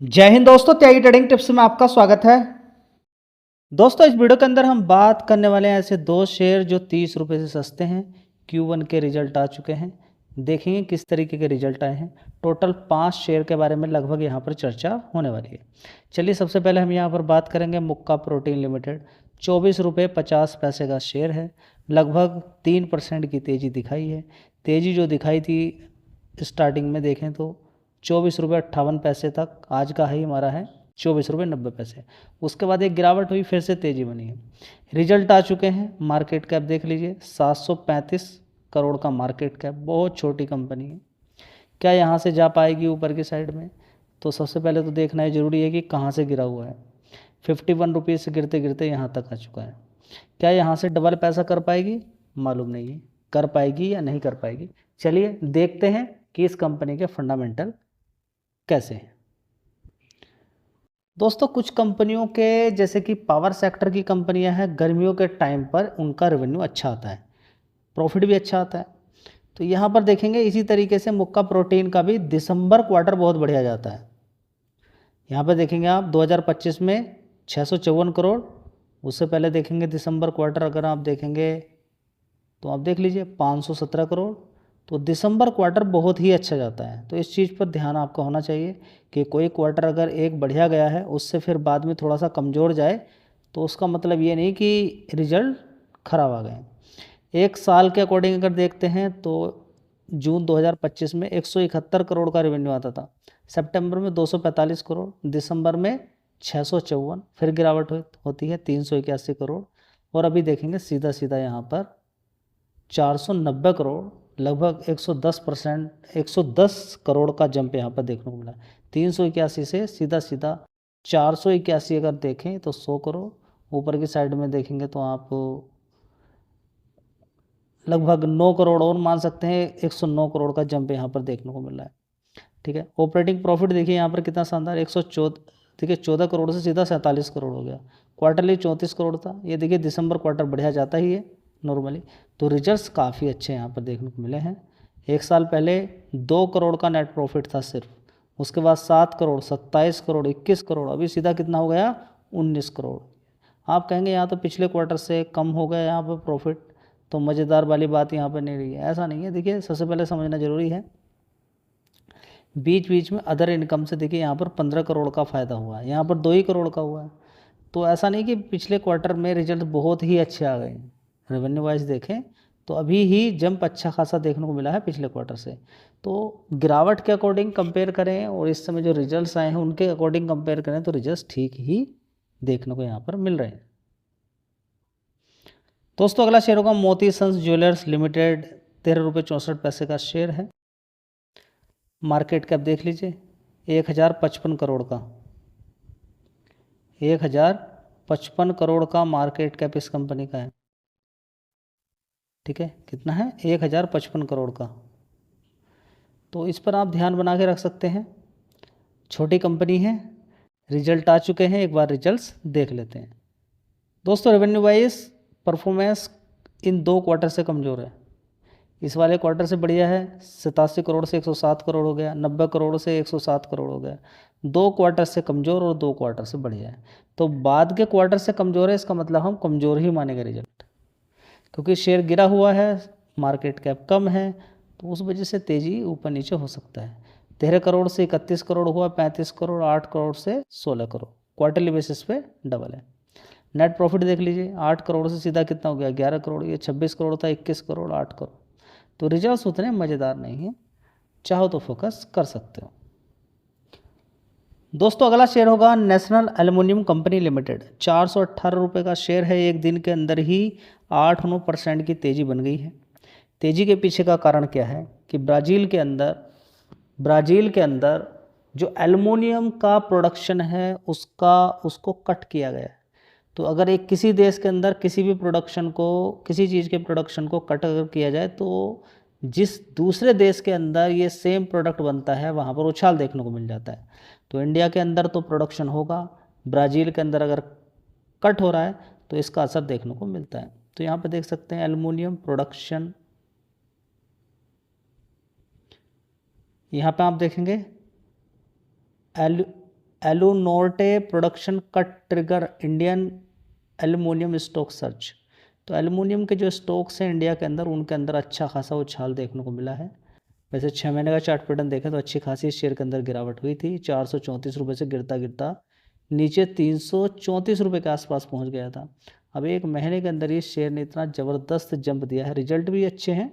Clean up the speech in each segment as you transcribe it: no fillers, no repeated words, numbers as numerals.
जय हिंद दोस्तों, त्यागी trading tips में आपका स्वागत है। दोस्तों, इस वीडियो के अंदर हम बात करने वाले हैं ऐसे दो शेयर जो 30 रुपये से सस्ते हैं। Q1 के रिजल्ट आ चुके हैं, देखेंगे किस तरीके के रिजल्ट आए हैं। टोटल 5 शेयर के बारे में लगभग यहाँ पर चर्चा होने वाली है। चलिए, सबसे पहले हम यहाँ पर बात करेंगे मुक्का प्रोटीन लिमिटेड। 24 रुपये 50 पैसे का शेयर है, लगभग 3% की तेज़ी दिखाई है। तेज़ी जो दिखाई थी स्टार्टिंग में देखें तो 24 रुपये 58 पैसे तक, आज का हाई हमारा है 24 रुपये 90 पैसे। उसके बाद एक गिरावट हुई, फिर से तेज़ी बनी है। रिजल्ट आ चुके हैं, मार्केट कैप देख लीजिए 735 करोड़ का मार्केट कैप, बहुत छोटी कंपनी है। क्या यहाँ से जा पाएगी ऊपर की साइड में? तो सबसे पहले तो देखना है ज़रूरी है कि कहाँ से गिरा हुआ है। 51 रुपये से गिरते गिरते यहाँ तक आ चुका है। क्या यहाँ से डबल पैसा कर पाएगी? मालूम नहीं है कर पाएगी या नहीं कर पाएगी। चलिए देखते हैं कि इस कंपनी के फंडामेंटल कैसे हैं। दोस्तों, कुछ कंपनियों के जैसे कि पावर सेक्टर की कंपनियां हैं, गर्मियों के टाइम पर उनका रेवेन्यू अच्छा आता है, प्रॉफिट भी अच्छा आता है। तो यहाँ पर देखेंगे इसी तरीके से मुक्का प्रोटीन का भी दिसंबर क्वार्टर बहुत बढ़िया जाता है। यहाँ पर देखेंगे आप 2025 में 654 करोड़, उससे पहले देखेंगे दिसंबर क्वार्टर अगर आप देखेंगे तो आप देख लीजिए 517 करोड़। तो दिसंबर क्वार्टर बहुत ही अच्छा जाता है। तो इस चीज़ पर ध्यान आपका होना चाहिए कि कोई क्वार्टर अगर एक बढ़िया गया है, उससे फिर बाद में थोड़ा सा कमज़ोर जाए तो उसका मतलब ये नहीं कि रिजल्ट खराब आ गए। एक साल के अकॉर्डिंग अगर देखते हैं तो जून 2025 में 171 करोड़ का रेवेन्यू आता था, सितंबर में 245 करोड़, दिसंबर में 654, फिर गिरावट होती है 381 करोड़, और अभी देखेंगे सीधा सीधा यहाँ पर 490 करोड़, लगभग 110 करोड़ का जंप यहाँ पर देखने को मिला। 381 से सीधा सीधा 481 अगर देखें तो 100 करोड़, ऊपर की साइड में देखेंगे तो आप लगभग 9 करोड़ और मान सकते हैं, 109 करोड़ का जंप यहाँ पर देखने को मिल रहा है। ठीक है, ऑपरेटिंग प्रॉफिट देखिए यहाँ पर कितना शानदार, 114, देखिए 14 करोड़ से सीधा 47 करोड़ हो गया। क्वार्टरली 34 करोड़ था, ये देखिए दिसंबर क्वार्टर बढ़िया जाता ही है नॉर्मली। तो रिजल्ट्स काफ़ी अच्छे यहाँ पर देखने को मिले हैं। एक साल पहले 2 करोड़ का नेट प्रॉफिट था सिर्फ, उसके बाद 7 करोड़, 27 करोड़, 21 करोड़, अभी सीधा कितना हो गया 19 करोड़। आप कहेंगे यहाँ तो पिछले क्वार्टर से कम हो गया यहाँ पर प्रॉफिट, तो मज़ेदार वाली बात यहाँ पर नहीं रही है। ऐसा नहीं है, देखिए सबसे पहले समझना ज़रूरी है, बीच बीच में अदर इनकम से देखिए यहाँ पर 15 करोड़ का फ़ायदा हुआ है, यहाँ पर 2 ही करोड़ का हुआ है। तो ऐसा नहीं कि पिछले क्वार्टर में रिजल्ट बहुत ही अच्छे आ गए। रेवेन्यू वाइज देखें तो अभी ही जंप अच्छा खासा देखने को मिला है पिछले क्वार्टर से। तो गिरावट के अकॉर्डिंग कंपेयर करें और इस समय जो रिजल्ट्स आए हैं उनके अकॉर्डिंग कंपेयर करें तो रिजल्ट्स ठीक ही देखने को यहाँ पर मिल रहे हैं। दोस्तों, अगला शेयर होगा मोती सन्स ज्वेलर्स लिमिटेड, 13 रुपये 64 पैसे का शेयर है। मार्केट कैप देख लीजिए 1055 करोड़ का, 1055 करोड़ का मार्केट कैप इस कंपनी का है। ठीक है, कितना है 1055 करोड़ का। तो इस पर आप ध्यान बना के रख सकते हैं, छोटी कंपनी है, रिजल्ट आ चुके हैं, एक बार रिजल्ट्स देख लेते हैं। दोस्तों, revenue wise performance in 2 quarter से कमज़ोर है। इस वाले क्वार्टर से बढ़िया है, 87 करोड़ से 107 करोड़ हो गया, 90 करोड़ से 107 करोड़ हो गया। 2 क्वार्टर से कमज़ोर और 2 क्वार्टर से बढ़िया है। तो बाद के क्वार्टर से कमज़ोर है, इसका मतलब हम कमज़ोर ही मानेंगे रिजल्ट, क्योंकि शेयर गिरा हुआ है, मार्केट कैप कम है, तो उस वजह से तेज़ी ऊपर नीचे हो सकता है। 13 करोड़ से 31 करोड़ हुआ, 35 करोड़, 8 करोड़ से 16 करोड़, क्वार्टरली बेसिस पे डबल है। नेट प्रॉफिट देख लीजिए, 8 करोड़ से सीधा कितना हो गया 11 करोड़, ये 26 करोड़ था, 21 करोड़, 8 करोड़। तो रिजल्ट्स उतने मज़ेदार नहीं हैं, चाहो तो फोकस कर सकते हो। दोस्तों, अगला शेयर होगा नेशनल एल्युमिनियम कंपनी लिमिटेड, 418 रुपये का शेयर है। एक दिन के अंदर ही 8-9% की तेज़ी बन गई है। तेज़ी के पीछे का कारण क्या है कि ब्राज़ील के अंदर जो एल्युमिनियम का प्रोडक्शन है उसको कट किया गया है। तो अगर एक किसी देश के अंदर किसी भी प्रोडक्शन को, किसी चीज़ के प्रोडक्शन को कट अगर किया जाए तो जिस दूसरे देश के अंदर ये सेम प्रोडक्ट बनता है वहाँ पर उछाल देखने को मिल जाता है। तो इंडिया के अंदर तो प्रोडक्शन होगा, ब्राज़ील के अंदर अगर कट हो रहा है तो इसका असर देखने को मिलता है। तो यहाँ पर देख सकते हैं एल्युमिनियम प्रोडक्शन, यहाँ पे आप देखेंगे Alunorte production cut trigger Indian aluminium stock search. तो एल्युमिनियम के जो स्टॉक्स हैं इंडिया के अंदर, उनके अंदर अच्छा खासा उछाल देखने को मिला है। वैसे 6 महीने का चार्ट पैटर्न देखें तो अच्छी खासी शेयर के अंदर गिरावट हुई थी। 434 रुपये से गिरता गिरता नीचे 334 रुपये के आसपास पहुंच गया था। अब 1 महीने के अंदर ये शेयर ने इतना ज़बरदस्त जंप दिया है। रिजल्ट भी अच्छे हैं,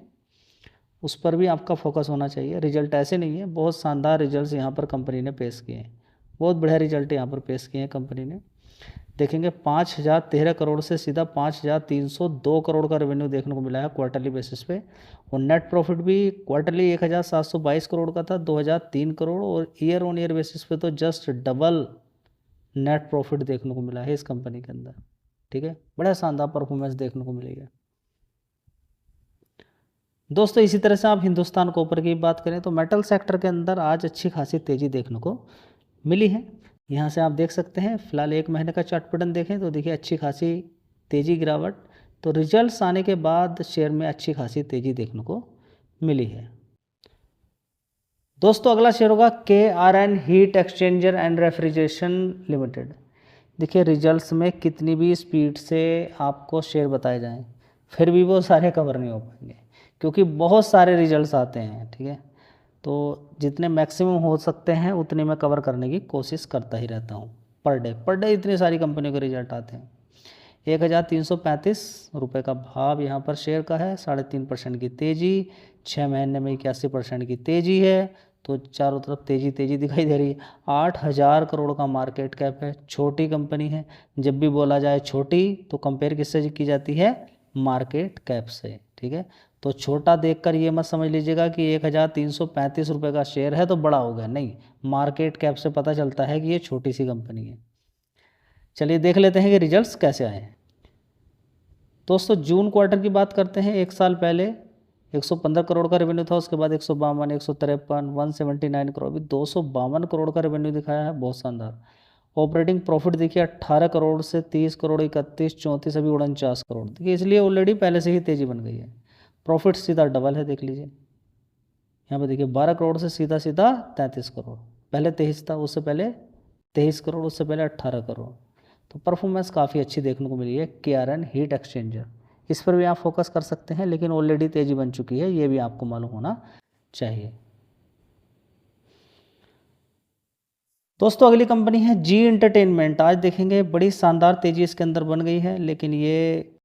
उस पर भी आपका फोकस होना चाहिए। रिजल्ट ऐसे नहीं है, बहुत शानदार रिजल्ट्स यहाँ पर कंपनी ने पेश किए हैं, बहुत बढ़िया रिजल्ट यहाँ पर पेश किए हैं कंपनी ने। देखेंगे 5013 करोड़ से सीधा 5302 करोड़ का रेवेन्यू देखने को मिला है क्वार्टरली बेसिस पे। और नेट प्रॉफिट भी क्वार्टरली 1722 करोड़ का था, 2003 करोड़, और ईयर ऑन ईयर बेसिस पे तो जस्ट डबल नेट प्रॉफिट देखने को मिला है इस कंपनी के अंदर। ठीक है, बड़ा शानदार परफॉर्मेंस देखने को मिलेगा दोस्तों। इसी तरह से आप हिंदुस्तान कॉपर की बात करें तो मेटल सेक्टर के अंदर आज अच्छी खासी तेज़ी देखने को मिली है। यहाँ से आप देख सकते हैं, फिलहाल 1 महीने का चार्ट पैटर्न देखें तो देखिए अच्छी खासी तेज़ी गिरावट। तो रिजल्ट्स आने के बाद शेयर में अच्छी खासी तेज़ी देखने को मिली है दोस्तों। अगला शेयर होगा KRN heat exchanger and refrigeration limited. देखिए रिजल्ट्स में कितनी भी स्पीड से आपको शेयर बताए जाएं, फिर भी वो सारे कवर नहीं हो पाएंगे, क्योंकि बहुत सारे रिजल्ट्स आते हैं। ठीक है, तो जितने मैक्सिमम हो सकते हैं उतने मैं कवर करने की कोशिश करता ही रहता हूँ। पर डे इतनी सारी कंपनियों के रिजल्ट आते हैं। 1335 रुपये का भाव यहाँ पर शेयर का है, 3.5% की तेज़ी, 6 महीने में 81% की तेज़ी है। तो चारों तरफ तेज़ी तेज़ी दिखाई दे रही है। 8000 करोड़ का मार्केट कैप है, छोटी कंपनी है। जब भी बोला जाए छोटी तो कंपेयर किससे की जाती है, मार्केट कैप से। ठीक है, तो छोटा देखकर ये मत समझ लीजिएगा कि 1335 रुपये का शेयर है तो बड़ा हो गया, नहीं, मार्केट कैप से पता चलता है कि ये छोटी सी कंपनी है। चलिए देख लेते हैं कि रिजल्ट्स कैसे आए हैं दोस्तों। जून क्वार्टर की बात करते हैं। 1 साल पहले 115 करोड़ का रेवेन्यू था, उसके बाद 152, 153, 179 करोड़, अभी 252 करोड़ का रेवेन्यू दिखाया है, बहुत शानदार। ऑपरेटिंग प्रॉफिट देखिए 18 करोड़ से 30 करोड़, 31, 34, अभी 49 करोड़। देखिए इसलिए ऑलरेडी पहले से ही तेज़ी बन गई है। प्रॉफिट सीधा डबल है, देख लीजिए यहाँ पे देखिए 12 करोड़ से सीधा सीधा 33 करोड़, पहले 23 था, उससे पहले 23 करोड़, उससे पहले 18 करोड़। तो परफॉर्मेंस काफ़ी अच्छी देखने को मिली है KRN हीट एक्सचेंजर। इस पर भी आप फोकस कर सकते हैं, लेकिन ऑलरेडी तेज़ी बन चुकी है, ये भी आपको मालूम होना चाहिए दोस्तों। अगली कंपनी है जी एंटरटेनमेंट। आज देखेंगे बड़ी शानदार तेज़ी इसके अंदर बन गई है, लेकिन ये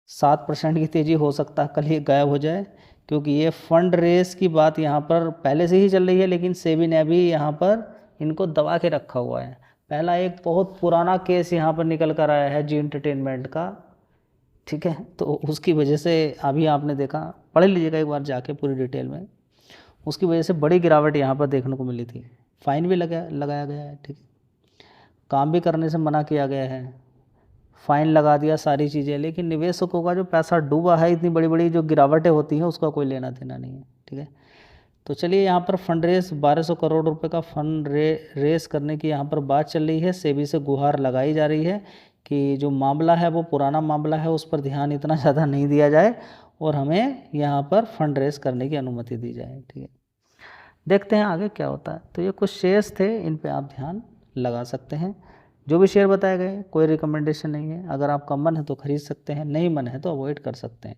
7% की तेज़ी हो सकता है कल ये गायब हो जाए, क्योंकि ये फंड रेस की बात यहाँ पर पहले से ही चल रही है, लेकिन सेबी ने भी यहाँ पर इनको दबा के रखा हुआ है। पहला एक बहुत पुराना केस यहाँ पर निकल कर आया है जी एंटरटेनमेंट का। ठीक है, तो उसकी वजह से अभी आपने देखा, पढ़ लीजिएगा एक बार जाके पूरी डिटेल में, उसकी वजह से बड़ी गिरावट यहाँ पर देखने को मिली थी। फाइन भी लगाया गया है। ठीक है, काम भी करने से मना किया गया है, फाइन लगा दिया, सारी चीज़ें, लेकिन निवेशकों का जो पैसा डूबा है, इतनी बड़ी बड़ी जो गिरावटें होती हैं उसका कोई लेना देना नहीं है। ठीक है, तो चलिए यहाँ पर फंड रेस 1200 करोड़ रुपए का फंड रेस करने की यहाँ पर बात चल रही है। सेबी से गुहार लगाई जा रही है कि जो मामला है वो पुराना मामला है, उस पर ध्यान इतना ज़्यादा नहीं दिया जाए और हमें यहाँ पर फंड रेस करने की अनुमति दी जाए। ठीक है, देखते हैं आगे क्या होता है। तो ये कुछ शेयर्स थे, इन पे आप ध्यान लगा सकते हैं। जो भी शेयर बताए गए कोई रिकमेंडेशन नहीं है, अगर आपका मन है तो खरीद सकते हैं, नहीं मन है तो अवॉइड कर सकते हैं।